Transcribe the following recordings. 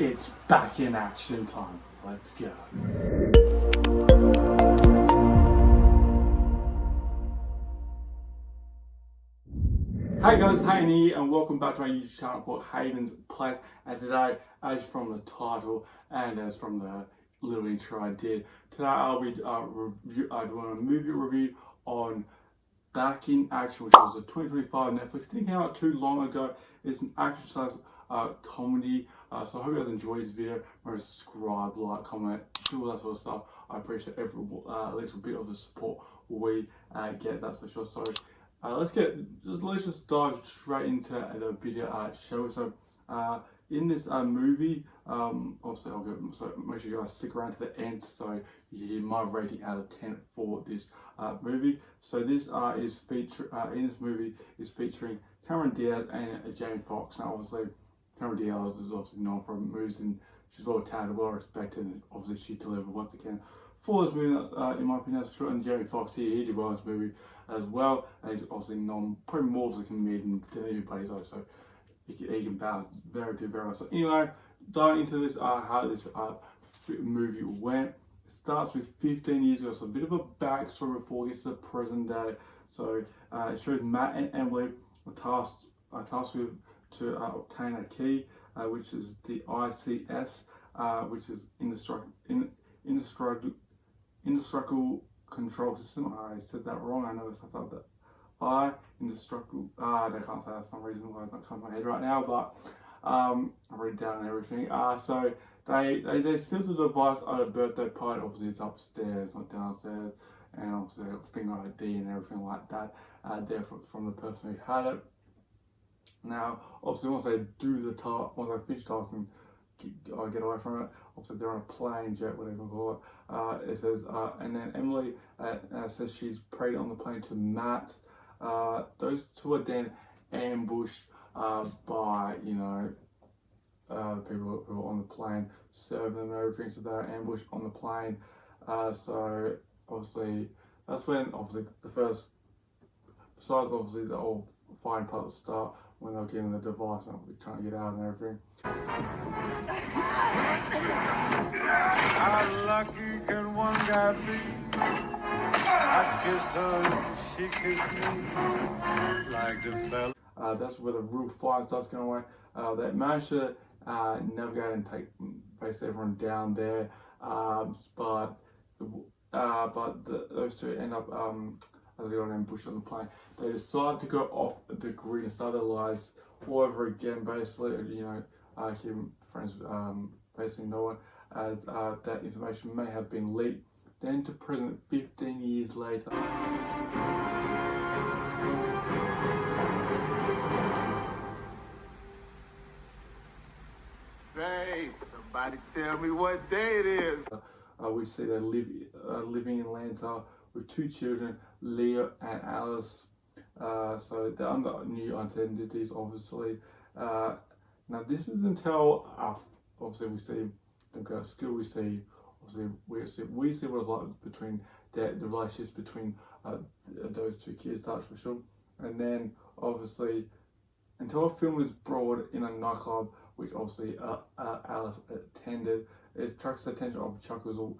It's back in action time. Let's go. Hey guys, Hayden here and welcome back to my YouTube channel for Hayden's Place. And today, as from the title and as from the little intro I did, today I'll be doing a movie review on Back in Action, which was a 2025 Netflix. It didn't come out too long ago. It's an action / comedy. So I hope you guys enjoy this video. Remember to subscribe, like, comment, do all that sort of stuff. I appreciate every little bit of the support we get, that's for sure. So let's just dive straight into the video, shall we? So in this movie, obviously so make sure you guys stick around to the end so you hear my rating out of 10 for this movie. So this in this movie is featuring Cameron Diaz and Jamie Foxx. Now obviously Cameron Diaz is obviously known for movies and she's well talented, well respected, and obviously she delivered once again for this movie, in my opinion, that's for sure. And Jamie Foxx, he did well in this movie as well. And he's obviously known probably more as a comedian than anybody else, so he can balance very well. So anyway, diving into this, how this movie went. It starts with 15 years ago, so a bit of a backstory before it gets to the present day. So it shows Matt and Emily are tasked with to obtain a key, which is the ICS, which is indestructible control system. I said that wrong. I know I thought that indestructible. I can't say that for some reason. Why it's not coming to my head right now, but I read it down and everything. So they steal the device at a birthday party. Obviously, it's upstairs, not downstairs, and obviously they got finger ID and everything like that there from the person who had it. Now, obviously, once they do the task, once they finish task and get away from it, obviously they're on a plane jet, whatever you call it. It says, and then Emily says she's pregnant on the plane to Matt. Those two are then ambushed by, the people who are on the plane, serving them and everything. So they're ambushed on the plane. So obviously, that's when obviously besides obviously the whole fine part at the start, when they're getting the device and trying to get out and everything. How lucky can one guy be? I kissed her, she kissed me, like the fella. That's where the real fire starts going away. They managed to navigate and take basically everyone down there, but those two end up as they got ambushed on the plane. They decide to go off the grid and start their lives all over again, basically, human friends facing no one, as that information may have been leaked. Then to present 15 years later. Hey, somebody tell me what day it is. We see they living in Atlanta with two children, Leo and Alice. So they're under new identities, obviously. Now this is until obviously we see them go to school. We see what it's like between the relationships between those two kids, that's for sure. And then obviously until a film is brought in a nightclub, which obviously Alice attended. It attracts the attention of Chuck, who's a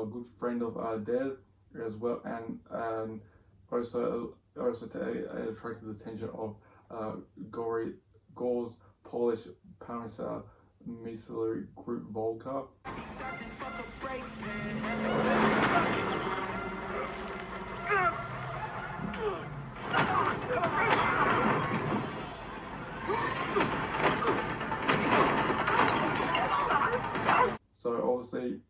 good friend of theirs as well, and also it attracted the attention of Gore's Polish paramilitary mercenary group Volka. So obviously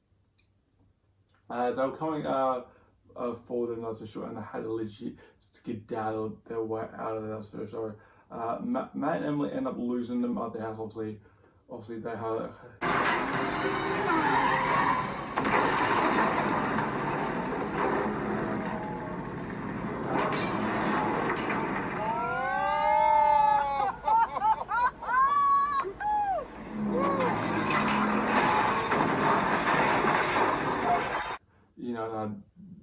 they were coming for them, that's for sure, and they had to legit skedaddle their way out of there, that's for sure. Matt and Emily end up losing them at the house. Obviously they had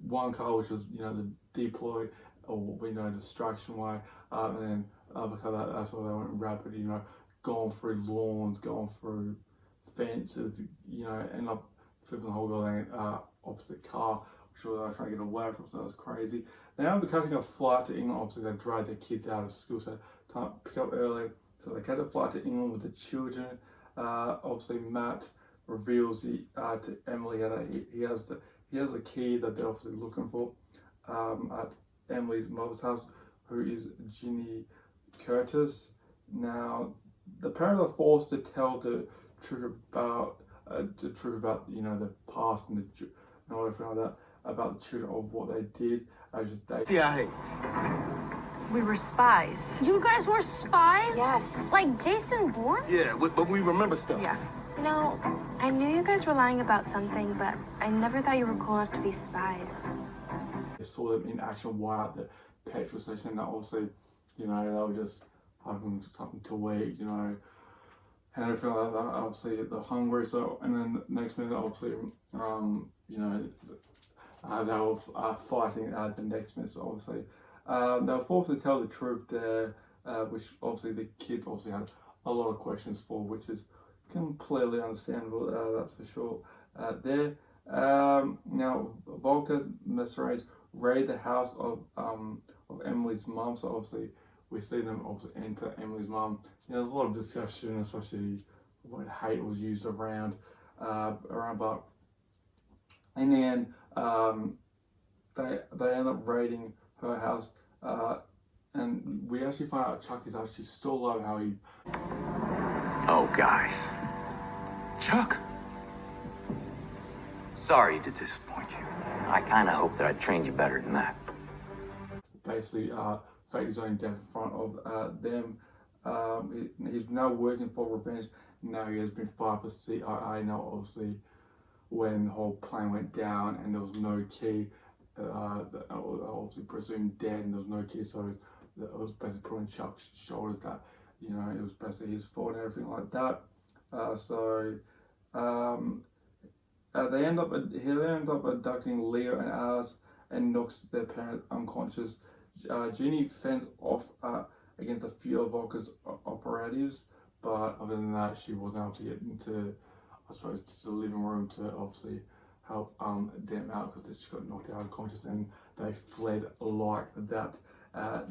one car, which was the deploy or distraction way, and then because that's why they went rapid, going through lawns, going through managed to, end up flipping the whole building opposite car, which they were trying to get away from, so that was crazy. They ended up catching a flight to England. Obviously, they dragged their kids out of school, so can't pick up early. So they catch a flight to England with the children. Obviously, Matt reveals to Emily that he has the key that they're obviously looking for at Emily's mother's house, who is Ginny Curtis. Now, the parents are forced to tell the truth about the past and everything like that about the children of what they did. CIA. We were spies. You guys were spies? Yes. Like Jason Bourne? Yeah, but we remember stuff. Yeah. You know, I knew you guys were lying about something, but I never thought you were cool enough to be spies. I saw them in action while at the petrol station. That obviously, they were just having something to eat, and everything like that. Obviously, they're hungry. So, and then next minute, obviously, they were fighting the next minute. So obviously, they were forced to tell the truth there, which obviously the kids obviously had a lot of questions for, which is completely understandable. That's for sure. Now, Volker's mercenaries raid the house of Emily's mum. So obviously, we see them obviously enter Emily's mum. There's a lot of discussion, especially when hate was used around, but in the end, they end up raiding her house, and we actually find out Chuck is actually still alive. How he? Oh, guys. Chuck. Sorry to disappoint you. I kind of hoped that I'd trained you better than that. Basically, faked his own death in front of them. He's now working for revenge. Now he has been fired for CIA. Now, obviously, when the whole plane went down and there was no key, obviously presumed dead, and there was no key, so it was basically put on Chuck's shoulders that it was basically his fault and everything like that. They end up abducting Leo and Alice and knocks their parents unconscious. Ginny fends off against a few of Volker's operatives, but other than that, she wasn't able to get into, I suppose, to the living room to obviously help them out, because she got knocked out unconscious and they fled like that. Now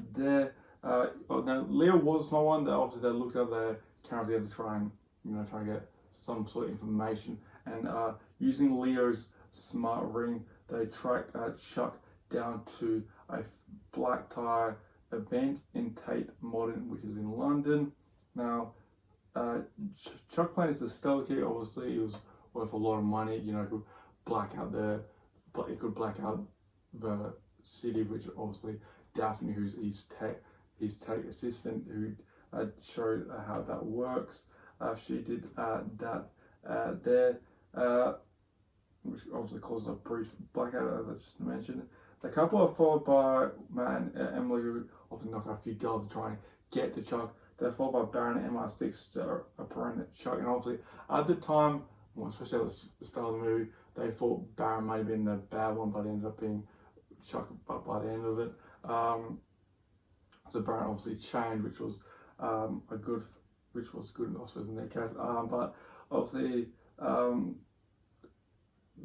Leo was a small one. Obviously, they looked at their cameras together to try and get some sort of information. And using Leo's smart ring, they track Chuck down to a black tie event in Tate Modern, which is in London. Now, Chuck planned to steal the key. Obviously, it was worth a lot of money. It could black out the city, which obviously Daphne, who's his tech assistant, who showed how that works. She did that there, which obviously caused a brief blackout, as I just mentioned. The couple are followed by Matt and Emily, who often knock out a few girls to try and get to Chuck. They're followed by Baron and MI6 to apprehend Chuck. And obviously, at the time, especially at the start of the movie, they thought Baron might have been the bad one, but it ended up being Chuck by the end of it. So Baron obviously changed, which was good, I suppose, in their case. But obviously,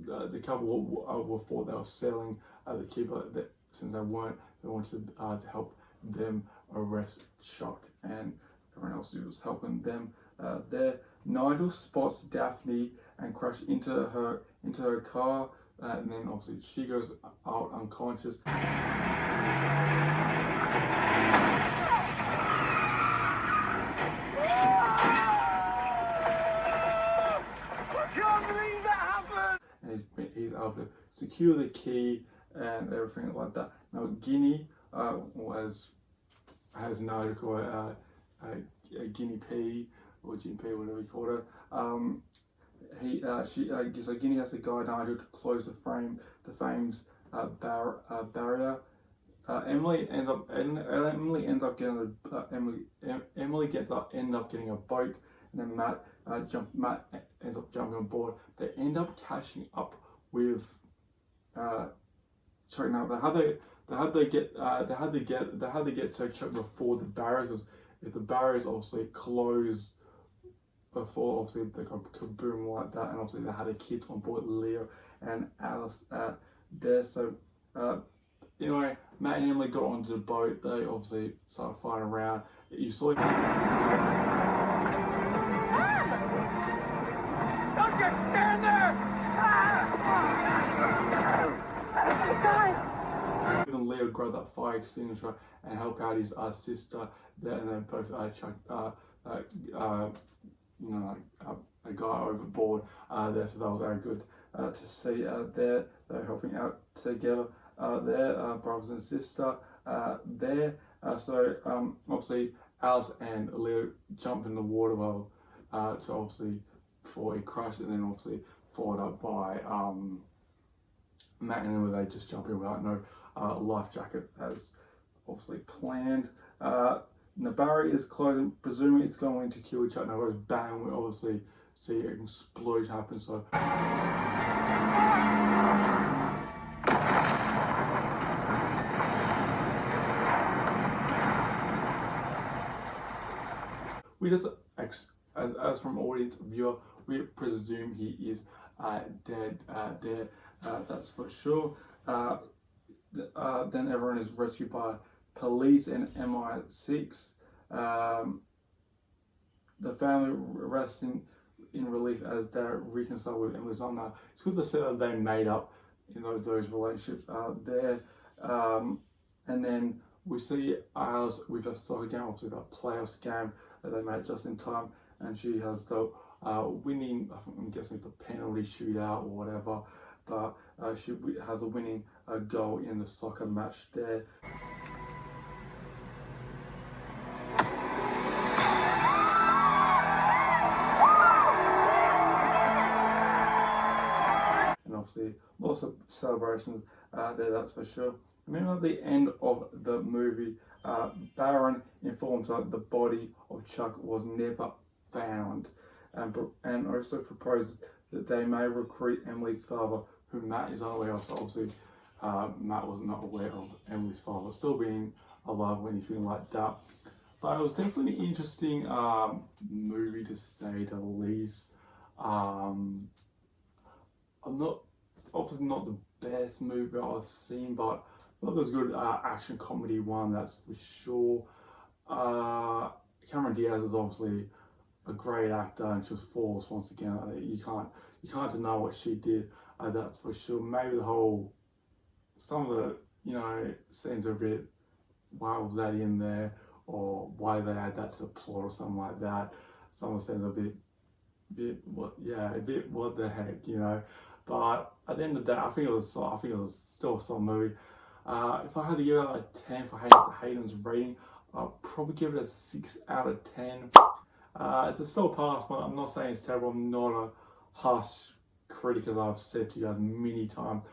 the couple were thought they were selling the key, but since they weren't, they wanted to help them arrest Chuck, and everyone else who was helping them there. Nigel spots Daphne and crashes into her car, and then obviously she goes out unconscious. He's able to secure the key and everything like that. Now, Guinea has Nigel call a guinea pig, or guinea pig, whatever you call her. So Guinea has to guide Nigel to close the frame's barrier. Emily ends up getting a boat, and then Matt ends up jumping on board. They end up catching up with. Sorry, now they had to get to Chuck before the barrier, because if the barrier is obviously closed before obviously they got kaboom like that, and obviously they had a kid on board, Leo and Alice there. So anyway, Matt and Emily got onto the boat. They obviously started fighting around. You saw. Don't just stand there! Even Leo grabbed that fire extinguisher and help out his sister there, and then both chucked a guy overboard there. So that was very good to see there. They're helping out together there, brothers and sister there. So obviously Alice and Leo jump in the water well, so obviously before he crashed, and then obviously followed up by Matt and Emily. They just jump in without no life jacket as obviously planned. The barrier is closed, presuming it's going to kill each other. Now it goes bang, we obviously see an explosion happen. So we just, as from audience viewer, we presume he is dead there. That's for sure. Then everyone is rescued by police and MI6. The family resting in relief as they reconcile with Emily's mom. Now, it's good to see that they made up in those relationships there. And then we see Alice with a soccer game, obviously that playoffs game that they made just in time, and she has the winning, I'm guessing the penalty shootout or whatever, but she has a winning goal in the soccer match there. And obviously lots of celebrations there, that's for sure. And then at the end of the movie, Baron informs that the body of Chuck was never found, and also proposes that they may recruit Emily's father, who Matt is unaware of. So obviously Matt was not aware of Emily's father still being alive when he's feeling like that. But it was definitely an interesting movie, to say the least. I'm not, obviously not the best movie I've seen, but I thought it was a good action comedy one, that's for sure. Cameron Diaz is obviously a great actor, and she was flawless once again. You can't deny what she did. That's for sure. Maybe some of the scenes are a bit, why was that in there, or why they add that to the plot or something like that. Some of the scenes are a bit what the heck, But at the end of the day, I think it was still a solid movie. If I had to give it a 10 for Hayden's rating, I'll probably give it a 6 out of 10. It's a still pass, but I'm not saying it's terrible. I'm not a harsh critic, as I've said to you guys many times.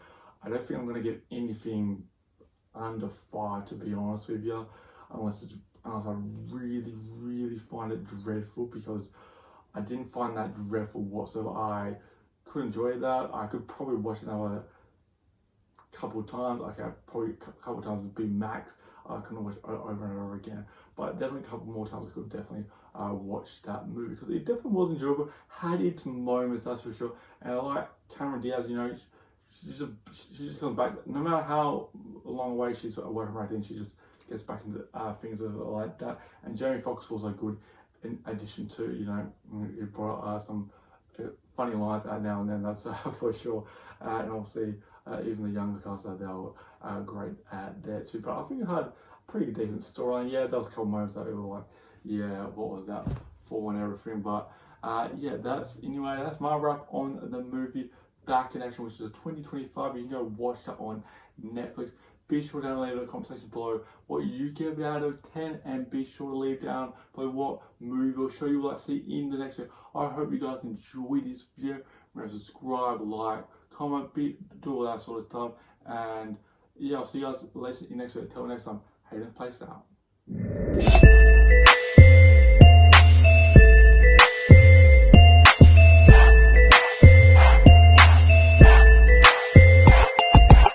I don't think I'm going to give anything under 5, to be honest with you, unless I really, really find it dreadful, because I didn't find that dreadful whatsoever. I could enjoy that. I could probably watch another couple of times. Probably a couple of times would be max. I couldn't watch it over and over again, but definitely a couple more times I could definitely watch that movie, because it definitely was enjoyable. Had its moments, that's for sure. And I like Cameron Diaz. She just comes back. No matter how long away she's away from acting, she just gets back into things like that. And Jamie Foxx was a good in addition to, he brought some funny lines out now and then, that's for sure. And obviously even the younger cast, they were great at there too. But I think it had a pretty decent storyline. Yeah, there was a couple moments that we were like, yeah, what was that for and everything. But yeah, that's my wrap on the movie Back in Action, which is a 2025. You can go watch that on Netflix. Be sure to leave a conversation below what you give it out of 10, and be sure to leave down below what movie or show you would like to see in the next video. I hope you guys enjoyed this video. Remember to subscribe, like, comment, do all that sort of stuff. And yeah, I'll see you guys later in the next video. Till next time, Hayden, peace out.